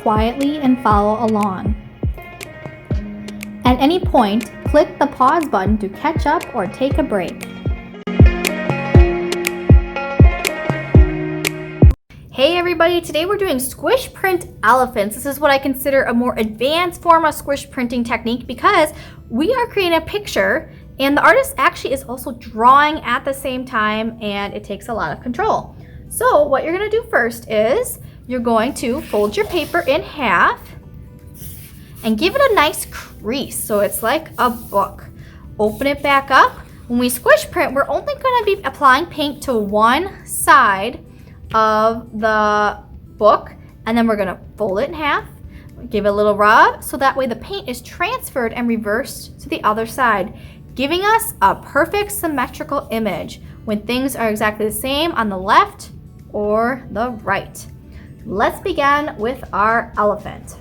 quietly and follow along. At any point, click the pause button to catch up or take a break. Hey everybody, today we're doing squish print elephants. This is what I consider a more advanced form of squish printing technique because we are creating a picture and the artist actually is also drawing at the same time, and it takes a lot of control. So what you're going to do first is you're going to fold your paper in half and give it a nice crease so it's like a book. Open it back up. When we squish print, we're only going to be applying paint to one side of the book, and then we're going to fold it in half, give it a little rub so that way the paint is transferred and reversed to the other side, giving us a perfect symmetrical image when things are exactly the same on the left or the right. Let's begin with our elephant.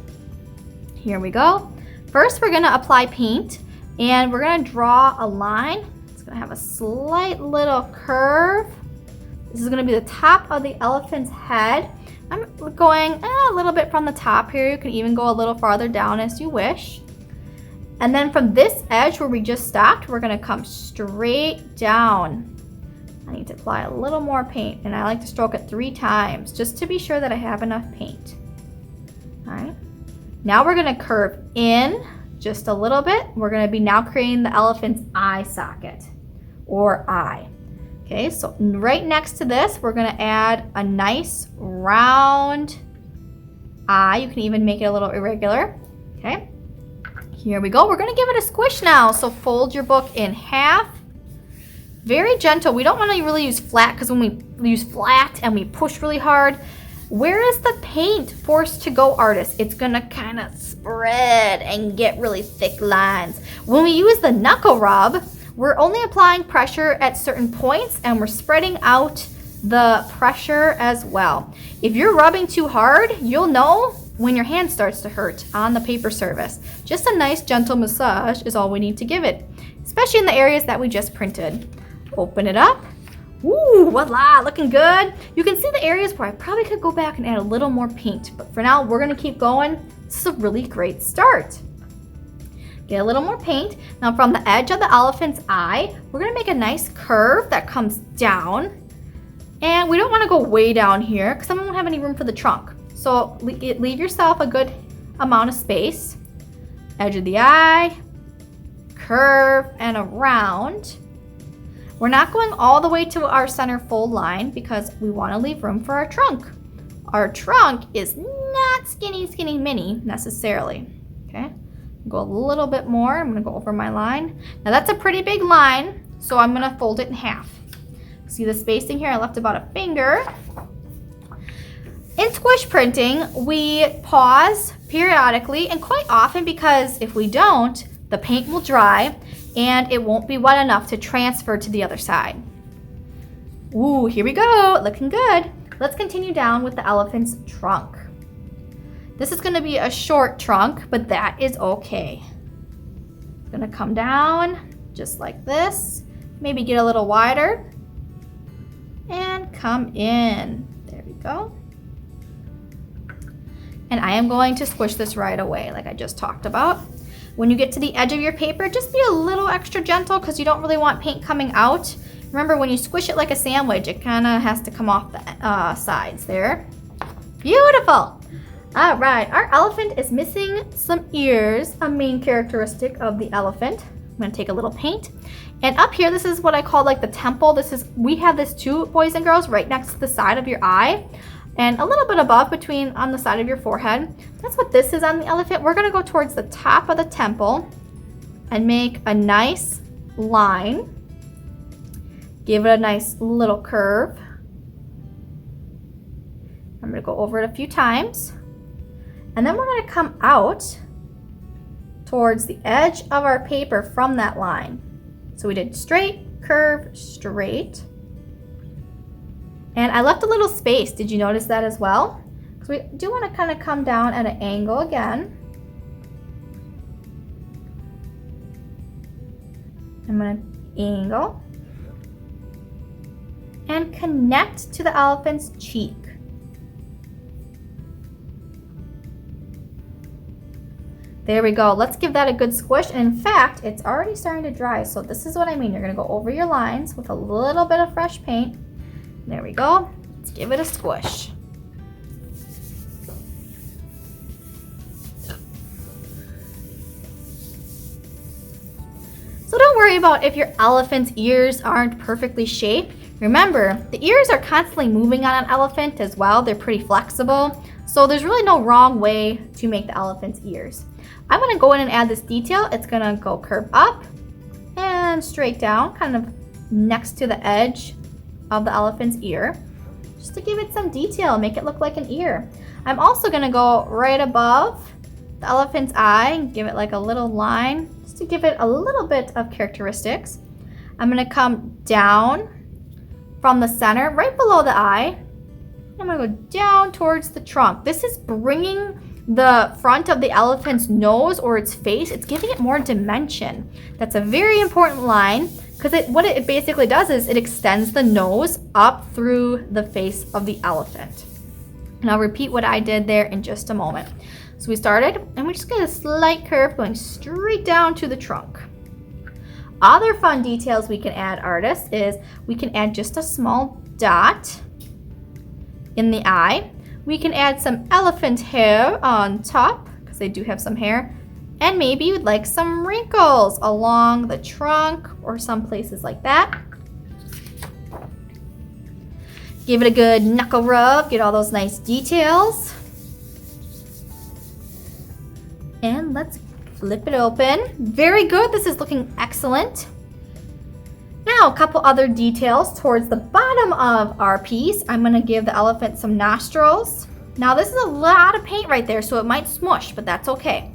Here we go. First we're going to apply paint and we're going to draw a line. It's going to have a slight little curve. This is going to be the top of the elephant's head. I'm going a little bit from the top here. You can even go a little farther down as you wish. And then from this edge where we just stopped, we're going to come straight down. I need to apply a little more paint, and I like to stroke it 3 times just to be sure that I have enough paint. All right. Now we're going to curve in just a little bit. We're going to be now creating the elephant's eye socket or eye. Okay, so right next to this, we're going to add a nice round eye. You can even make it a little irregular. Okay, here we go. We're going to give it a squish now. So fold your book in half. Very gentle. We don't want to really use flat because when we use flat and we push really hard, where is the paint forced to go, artist? It's going to kind of spread and get really thick lines. When we use the knuckle rub, we're only applying pressure at certain points and we're spreading out the pressure as well. If you're rubbing too hard, you'll know when your hand starts to hurt on the paper surface. Just a nice gentle massage is all we need to give it, especially in the areas that we just printed. Open it up. Ooh, voila, looking good. You can see the areas where I probably could go back and add a little more paint, but for now we're gonna keep going. This is a really great start. Get a little more paint. Now from the edge of the elephant's eye, we're gonna make a nice curve that comes down. And we don't wanna go way down here because then we won't have any room for the trunk. So leave yourself a good amount of space. Edge of the eye, curve, and around. We're not going all the way to our center fold line because we wanna leave room for our trunk. Our trunk is not skinny, skinny, mini necessarily, okay? Go a little bit more. I'm going to go over my line. Now that's a pretty big line, so I'm going to fold it in half. See the spacing here? I left about a finger. In squish printing, we pause periodically and quite often because if we don't, the paint will dry and it won't be wet enough to transfer to the other side. Ooh, here we go. Looking good. Let's continue down with the elephant's trunk. This is going to be a short trunk, but that is okay. It's going to come down just like this. Maybe get a little wider. And come in. There we go. And I am going to squish this right away like I just talked about. When you get to the edge of your paper, just be a little extra gentle because you don't really want paint coming out. Remember, when you squish it like a sandwich, it kind of has to come off the sides there. Beautiful. All right, our elephant is missing some ears, a main characteristic of the elephant. I'm gonna take a little paint. And up here, this is what I call like the temple. We have this too, boys and girls, right next to the side of your eye and a little bit above on the side of your forehead. That's what this is on the elephant. We're gonna go towards the top of the temple and make a nice line. Give it a nice little curve. I'm gonna go over it a few times. And then we're going to come out towards the edge of our paper from that line. So we did straight, curve, straight. And I left a little space. Did you notice that as well? Because we do want to kind of come down at an angle again. I'm going to angle and connect to the elephant's cheek. There we go. Let's give that a good squish. And in fact, it's already starting to dry. So this is what I mean. You're gonna go over your lines with a little bit of fresh paint. There we go. Let's give it a squish. So don't worry about if your elephant's ears aren't perfectly shaped. Remember, the ears are constantly moving on an elephant as well. They're pretty flexible. So there's really no wrong way to make the elephant's ears. I'm gonna go in and add this detail. It's gonna go curve up and straight down, kind of next to the edge of the elephant's ear, just to give it some detail, make it look like an ear. I'm also gonna go right above the elephant's eye and give it like a little line, just to give it a little bit of characteristics. I'm gonna come down from the center, right below the eye. I'm gonna go down towards the trunk. This is bringing the front of the elephant's nose or its face. It's giving it more dimension. That's a very important line because what it basically does is it extends the nose up through the face of the elephant. And I'll repeat what I did there in just a moment. So we started and we just get a slight curve going straight down to the trunk. Other fun details we can add, artists, is we can add just a small dot in the eye. We can add some elephant hair on top, because they do have some hair. And maybe you'd like some wrinkles along the trunk or some places like that. Give it a good knuckle rub, get all those nice details. And let's flip it open. Very good, this is looking excellent. Now, a couple other details towards the bottom of our piece. I'm gonna give the elephant some nostrils. Now, this is a lot of paint right there, so it might smush, but that's okay.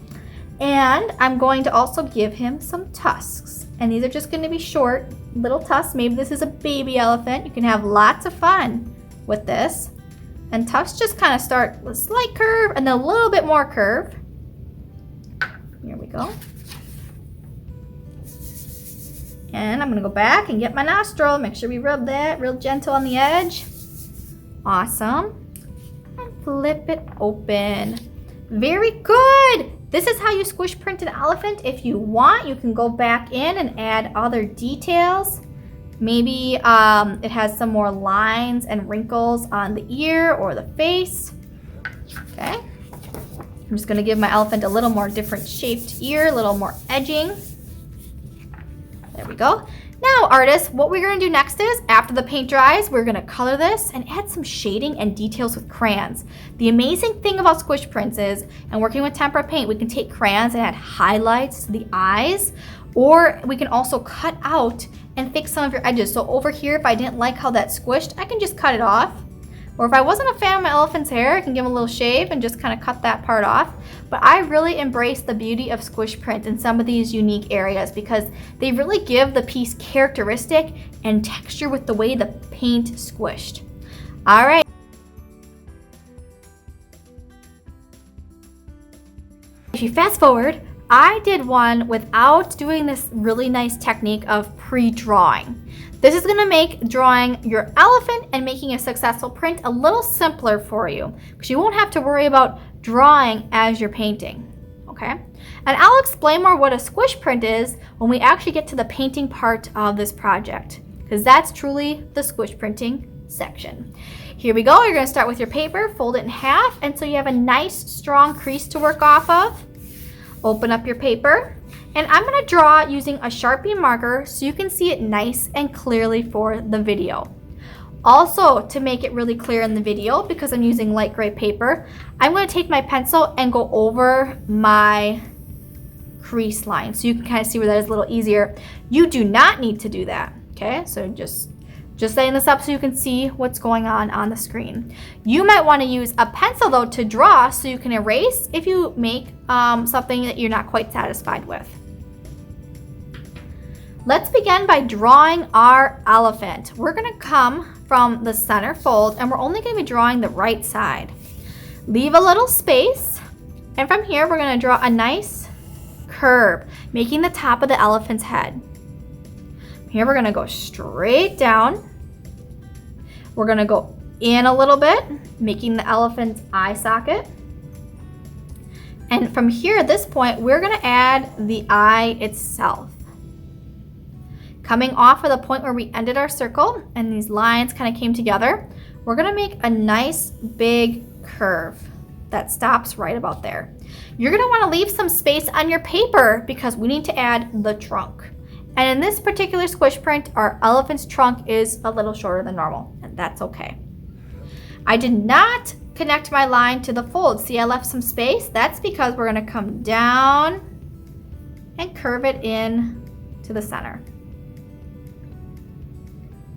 And I'm going to also give him some tusks. And these are just gonna be short, little tusks. Maybe this is a baby elephant. You can have lots of fun with this. And tusks just kind of start with a slight curve and then a little bit more curve. Here we go. And I'm gonna go back and get my nostril. Make sure we rub that real gentle on the edge. Awesome. And flip it open. Very good. This is how you squish print an elephant. If you want, you can go back in and add other details. Maybe it has some more lines and wrinkles on the ear or the face. Okay. I'm just gonna give my elephant a little more different shaped ear, a little more edging. There we go. Now, artists, what we're gonna do next is, after the paint dries, we're gonna color this and add some shading and details with crayons. The amazing thing about squish prints is, and working with tempera paint, we can take crayons and add highlights to the eyes, or we can also cut out and fix some of your edges. So over here, if I didn't like how that squished, I can just cut it off. Or if I wasn't a fan of my elephant's hair, I can give him a little shave and just kind of cut that part off. But I really embrace the beauty of squish print in some of these unique areas because they really give the piece characteristic and texture with the way the paint squished. All right. If you fast forward, I did one without doing this really nice technique of pre-drawing. This is gonna make drawing your elephant and making a successful print a little simpler for you because you won't have to worry about drawing as you're painting, okay? And I'll explain more what a squish print is when we actually get to the painting part of this project because that's truly the squish printing section. Here we go, you're gonna start with your paper, fold it in half, and so you have a nice strong crease to work off of. Open up your paper. And I'm gonna draw using a Sharpie marker so you can see it nice and clearly for the video. Also, to make it really clear in the video, because I'm using light gray paper, I'm gonna take my pencil and go over my crease line so you can kind of see where that is a little easier. You do not need to do that, okay? So just setting this up so you can see what's going on the screen. You might want to use a pencil though to draw so you can erase if you make something that you're not quite satisfied with. Let's begin by drawing our elephant. We're gonna come from the center fold and we're only gonna be drawing the right side. Leave a little space, and from here we're gonna draw a nice curve, making the top of the elephant's head. Here we're gonna go straight down. We're gonna go in a little bit, making the elephant's eye socket. And from here at this point, we're gonna add the eye itself. Coming off of the point where we ended our circle and these lines kind of came together, we're gonna make a nice big curve that stops right about there. You're gonna wanna leave some space on your paper because we need to add the trunk. And in this particular squish print, our elephant's trunk is a little shorter than normal, and that's okay. I did not connect my line to the fold. See, I left some space. That's because we're gonna come down and curve it in to the center.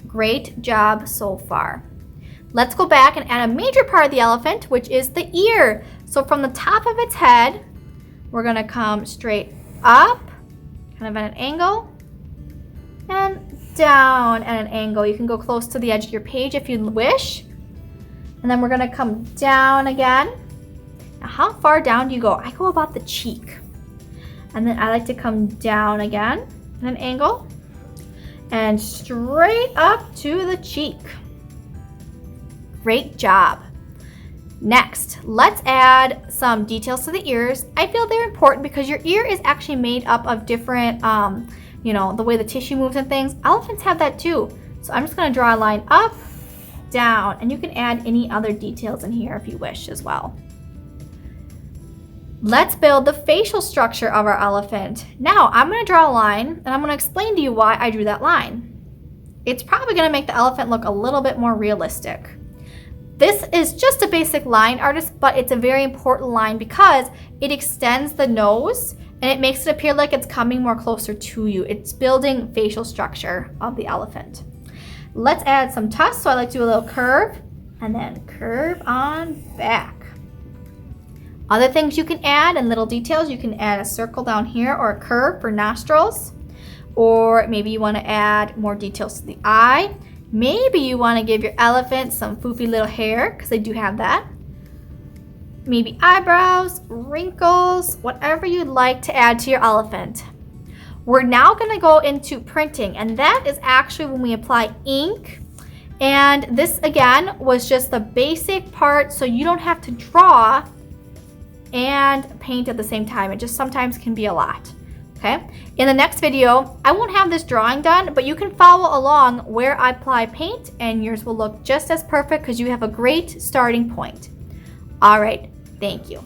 Great job so far. Let's go back and add a major part of the elephant, which is the ear. So from the top of its head, we're gonna come straight up, kind of at an angle, and down at an angle. You can go close to the edge of your page if you wish. And then we're gonna come down again. Now, how far down do you go? I go about the cheek. And then I like to come down again at an angle and straight up to the cheek. Great job. Next, let's add some details to the ears. I feel they're important because your ear is actually made up of different, the way the tissue moves and things. Elephants have that too. So I'm just gonna draw a line up, down, and you can add any other details in here if you wish as well. Let's build the facial structure of our elephant. Now I'm gonna draw a line and I'm gonna explain to you why I drew that line. It's probably gonna make the elephant look a little bit more realistic. This is just a basic line artist, but it's a very important line because it extends the nose and it makes it appear like it's coming more closer to you. It's building facial structure of the elephant. Let's add some tusks. So I like to do a little curve and then curve on back. Other things you can add and little details, you can add a circle down here or a curve for nostrils, or maybe you want to add more details to the eye. Maybe you want to give your elephant some foofy little hair because they do have that. Maybe eyebrows, wrinkles, whatever you'd like to add to your elephant. We're now going to go into printing, and that is actually when we apply ink. And this again was just the basic part, so you don't have to draw and paint at the same time. It just sometimes can be a lot. Okay, in the next video, I won't have this drawing done, but you can follow along where I apply paint and yours will look just as perfect because you have a great starting point. All right, thank you.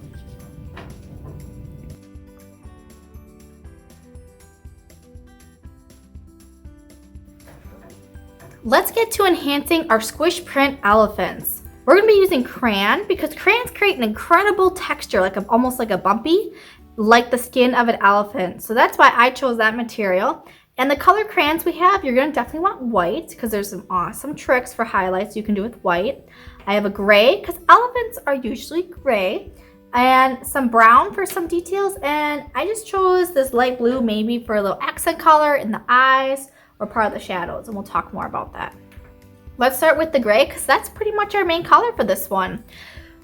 Let's get to enhancing our squish print elephants. We're gonna be using crayon because crayons create an incredible texture, almost like a bumpy, like the skin of an elephant. So that's why I chose that material. And the color crayons we have, you're gonna definitely want white because there's some awesome tricks for highlights you can do with white. I have a gray because elephants are usually gray, and some brown for some details. And I just chose this light blue maybe for a little accent color in the eyes or part of the shadows, and we'll talk more about that. Let's start with the gray because that's pretty much our main color for this one.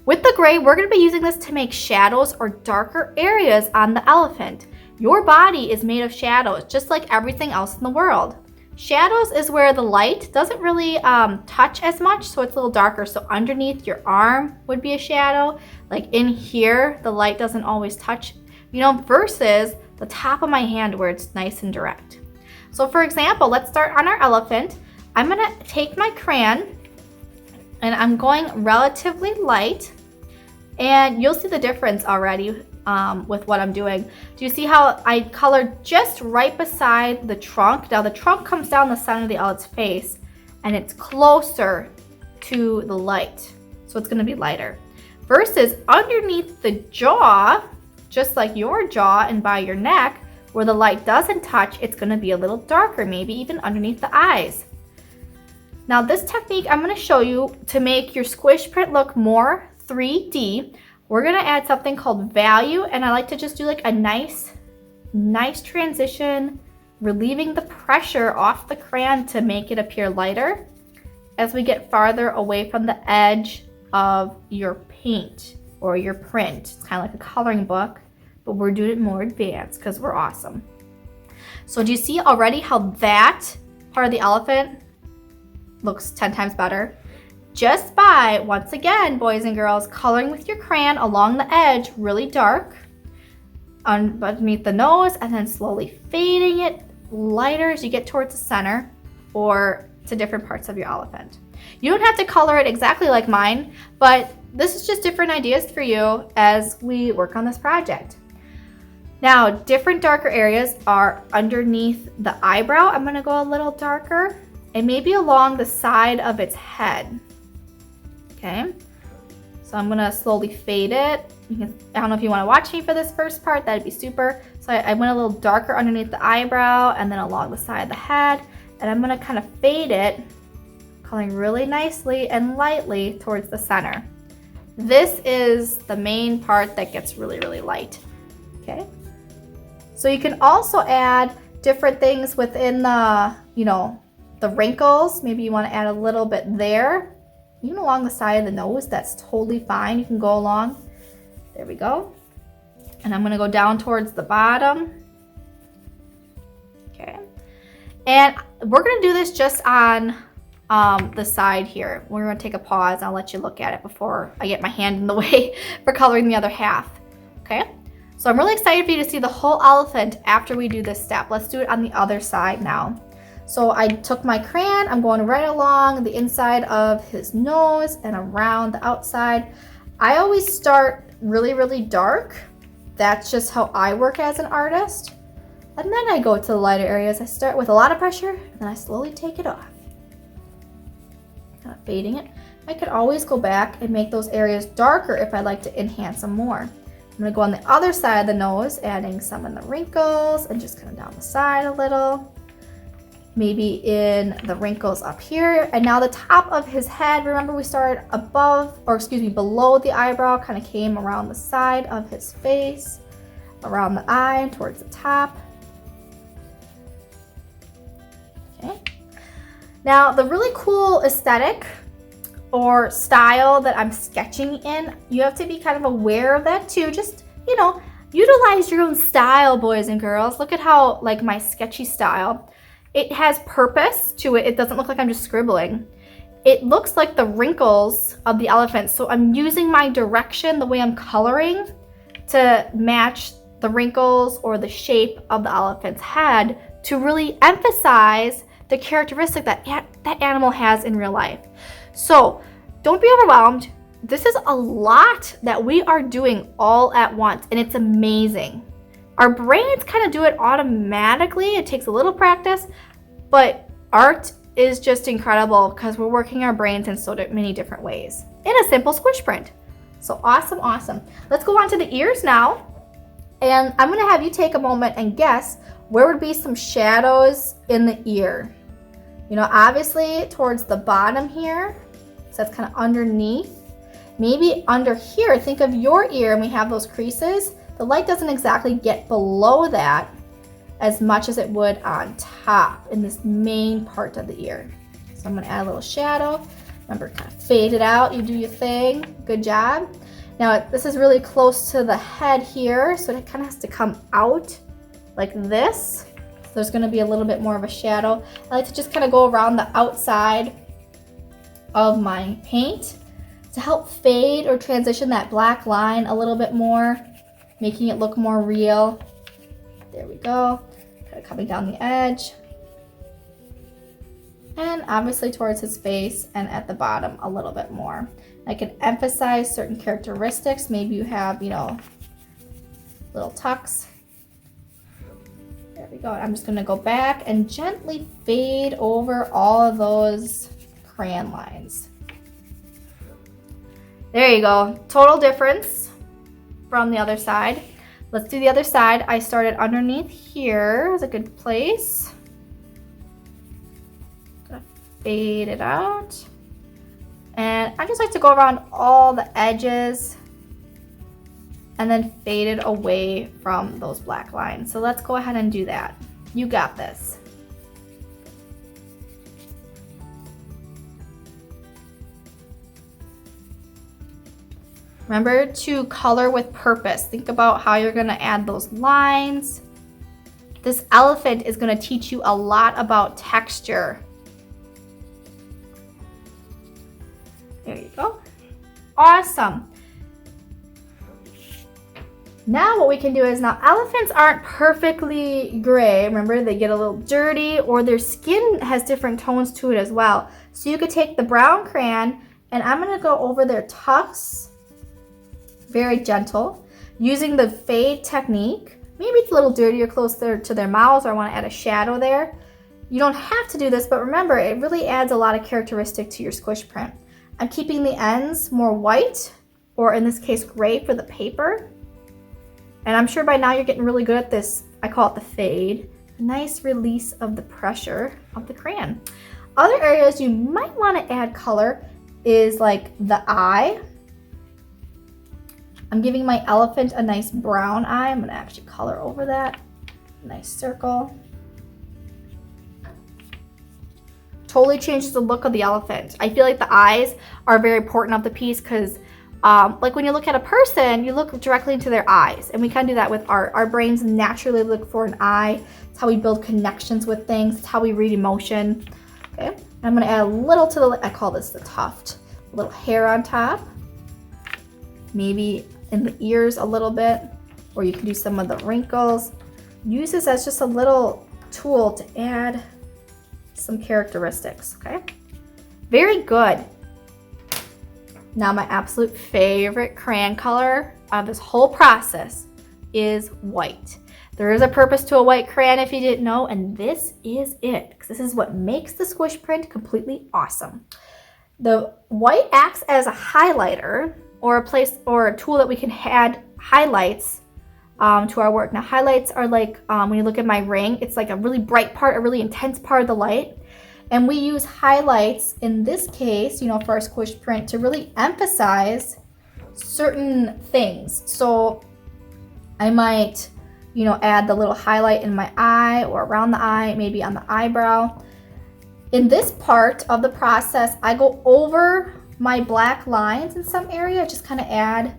With the gray, we're going to be using this to make shadows or darker areas on the elephant. Your body is made of shadows, just like everything else in the world. Shadows is where the light doesn't really touch as much, so it's a little darker. So underneath your arm would be a shadow. Like in here, the light doesn't always touch, versus the top of my hand where it's nice and direct. So for example, let's start on our elephant. I'm going to take my crayon and I'm going relatively light, and you'll see the difference already with what I'm doing. Do you see how I colored just right beside the trunk? Now the trunk comes down the center of the elephant's face and it's closer to the light, so it's gonna be lighter. Versus underneath the jaw, just like your jaw and by your neck, where the light doesn't touch, it's gonna be a little darker, maybe even underneath the eyes. Now this technique I'm going to show you to make your squish print look more 3D. We're going to add something called value, and I like to just do like a nice transition, relieving the pressure off the crayon to make it appear lighter as we get farther away from the edge of your paint or your print. It's kind of like a coloring book, but we're doing it more advanced because we're awesome. So do you see already how that part of the elephant looks 10 times better? Just by, once again, boys and girls, coloring with your crayon along the edge really dark underneath the nose and then slowly fading it lighter as you get towards the center or to different parts of your elephant. You don't have to color it exactly like mine, but this is just different ideas for you as we work on this project. Now, different darker areas are underneath the eyebrow. I'm gonna go a little darker and maybe along the side of its head. Okay, so I'm gonna slowly fade it. I don't know if you wanna watch me for this first part, that'd be super. So I went a little darker underneath the eyebrow and then along the side of the head. And I'm gonna kind of fade it, coloring really nicely and lightly towards the center. This is the main part that gets really, really light, okay? So you can also add different things within the, the wrinkles. Maybe you wanna add a little bit there. Even along the side of the nose, that's totally fine. You can go along. There we go. And I'm gonna go down towards the bottom. Okay. And we're gonna do this just on the side here. We're gonna take a pause. I'll let you look at it before I get my hand in the way for coloring the other half, okay? So I'm really excited for you to see the whole elephant after we do this step. Let's do it on the other side now. So I took my crayon, I'm going right along the inside of his nose and around the outside. I always start really, really dark. That's just how I work as an artist. And then I go to the lighter areas. I start with a lot of pressure, and then I slowly take it off. Kind of fading it. I could always go back and make those areas darker if I'd like to enhance them more. I'm gonna go on the other side of the nose, adding some in the wrinkles and just kind of down the side a little. Maybe in the wrinkles up here. And now the top of his head, remember we started below the eyebrow, kind of came around the side of his face, around the eye and towards the top. Okay. Now the really cool aesthetic or style that I'm sketching in, you have to be kind of aware of that too. Just, utilize your own style, boys and girls. Look at how, like, my sketchy style, it has purpose to it. It doesn't look like I'm just scribbling. It looks like the wrinkles of the elephant. So I'm using my direction, the way I'm coloring, to match the wrinkles or the shape of the elephant's head to really emphasize the characteristic that that animal has in real life. So don't be overwhelmed. This is a lot that we are doing all at once, and it's amazing. Our brains kind of do it automatically. It takes a little practice, but art is just incredible because we're working our brains in so many different ways in a simple squish print. So awesome, awesome. Let's go on to the ears now. And I'm gonna have you take a moment and guess where would be some shadows in the ear. Obviously towards the bottom here, so that's kind of underneath. Maybe under here, think of your ear and we have those creases. The light doesn't exactly get below that as much as it would on top in this main part of the ear. So I'm gonna add a little shadow. Remember, kind of fade it out, you do your thing, good job. Now this is really close to the head here, so it kind of has to come out like this. So there's gonna be a little bit more of a shadow. I like to just kind of go around the outside of my paint to help fade or transition that black line a little bit more, making it look more real. There we go, kind of coming down the edge. And obviously towards his face and at the bottom a little bit more. I can emphasize certain characteristics. Maybe you have, little tucks. There we go. I'm just gonna go back and gently fade over all of those crayon lines. There you go, total difference from the other side. Let's do the other side. I started underneath here is a good place. Gonna fade it out. And I just like to go around all the edges and then fade it away from those black lines. So let's go ahead and do that. You got this. Remember to color with purpose. Think about how you're gonna add those lines. This elephant is gonna teach you a lot about texture. There you go. Awesome. Now what we can do is, now elephants aren't perfectly gray. Remember, they get a little dirty, or their skin has different tones to it as well. So you could take the brown crayon, and I'm gonna go over their tusks, very gentle, using the fade technique. Maybe it's a little dirtier closer to their mouths, or I wanna add a shadow there. You don't have to do this, but remember, it really adds a lot of characteristic to your squish print. I'm keeping the ends more white, or in this case, gray for the paper. And I'm sure by now you're getting really good at this. I call it the fade. A nice release of the pressure of the crayon. Other areas you might want to add color is like the eye. I'm giving my elephant a nice brown eye. I'm going to actually color over that. Nice circle. Totally changes the look of the elephant. I feel like the eyes are very important of the piece because like when you look at a person, you look directly into their eyes, and we kind of do that with art. Our brains naturally look for an eye. It's how we build connections with things. It's how we read emotion. Okay, and I'm going to add a little to the, I call this the tuft, a little hair on top, maybe in the ears a little bit, or you can do some of the wrinkles. Use this as just a little tool to add some characteristics. Okay, very good. Now my absolute favorite crayon color of this whole process is white. There is a purpose to a white crayon if you didn't know, and this is it, because this is what makes the squish print completely awesome. The white acts as a highlighter, or a place or a tool that we can add highlights to our work. Now highlights are like, when you look at my ring, it's like a really bright part, a really intense part of the light. And we use highlights in this case, you know, for our squish print to really emphasize certain things. So I might, you know, add the little highlight in my eye or around the eye, maybe on the eyebrow. In this part of the process, I go over my black lines in some area, just kind of add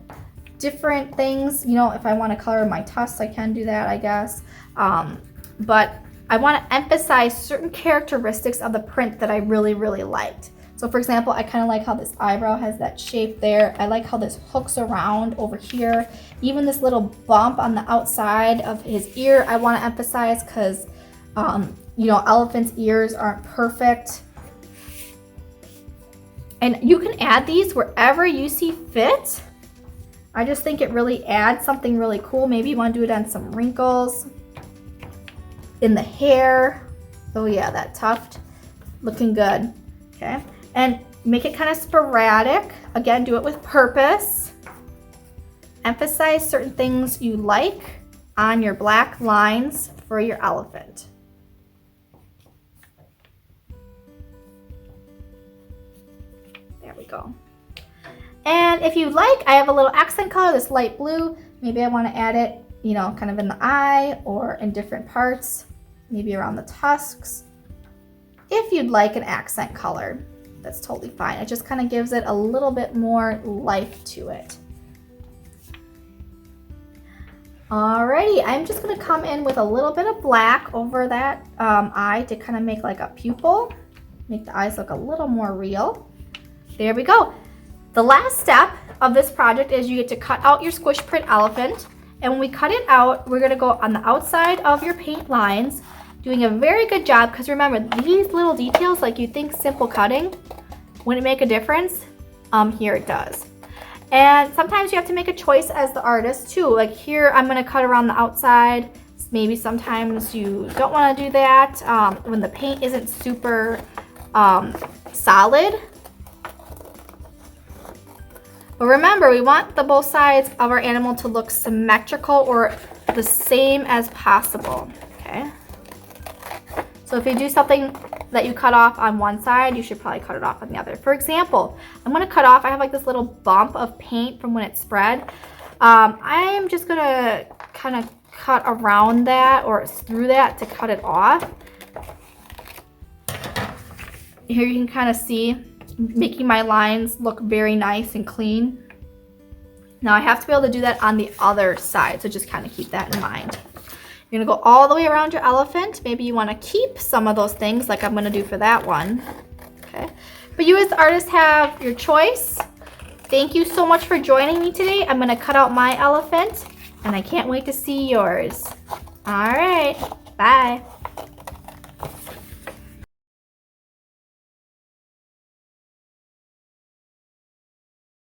different things. You know, if I want to color my tusks, I can do that, I guess. But I want to emphasize certain characteristics of the print that I really, really liked. So for example, I kind of like how this eyebrow has that shape there. I like how this hooks around over here. Even this little bump on the outside of his ear, I want to emphasize because, you know, elephants' ears aren't perfect. And you can add these wherever you see fit. I just think it really adds something really cool. Maybe you want to do it on some wrinkles. In the hair. Oh yeah, that tuft looking good. Okay, and make it kind of sporadic. Again, do it with purpose. Emphasize certain things you like on your black lines for your elephant. There we go. And if you like, I have a little accent color, this light blue. Maybe I want to add it, you know, kind of in the eye or in different parts. Maybe around the tusks. If you'd like an accent color, that's totally fine. It just kind of gives it a little bit more life to it. Alrighty, I'm just gonna come in with a little bit of black over that eye to kind of make like a pupil, make the eyes look a little more real. There we go. The last step of this project is you get to cut out your squish print elephant. And when we cut it out, we're gonna go on the outside of your paint lines, doing a very good job, because remember, these little details, like you think simple cutting wouldn't make a difference, here it does. And sometimes you have to make a choice as the artist too. Like here, I'm gonna cut around the outside. Maybe sometimes you don't wanna do that when the paint isn't super solid. But remember, we want the both sides of our animal to look symmetrical or the same as possible, okay? So if you do something that you cut off on one side, you should probably cut it off on the other. For example, I'm gonna cut off, I have like this little bump of paint from when it spread. I am just gonna kind of cut around that or through that to cut it off. Here you can kind of see, making my lines look very nice and clean. Now I have to be able to do that on the other side, so just kind of keep that in mind. You're gonna go all the way around your elephant. Maybe you wanna keep some of those things like I'm gonna do for that one, okay? But you as the artist have your choice. Thank you so much for joining me today. I'm gonna cut out my elephant and I can't wait to see yours. All right, bye.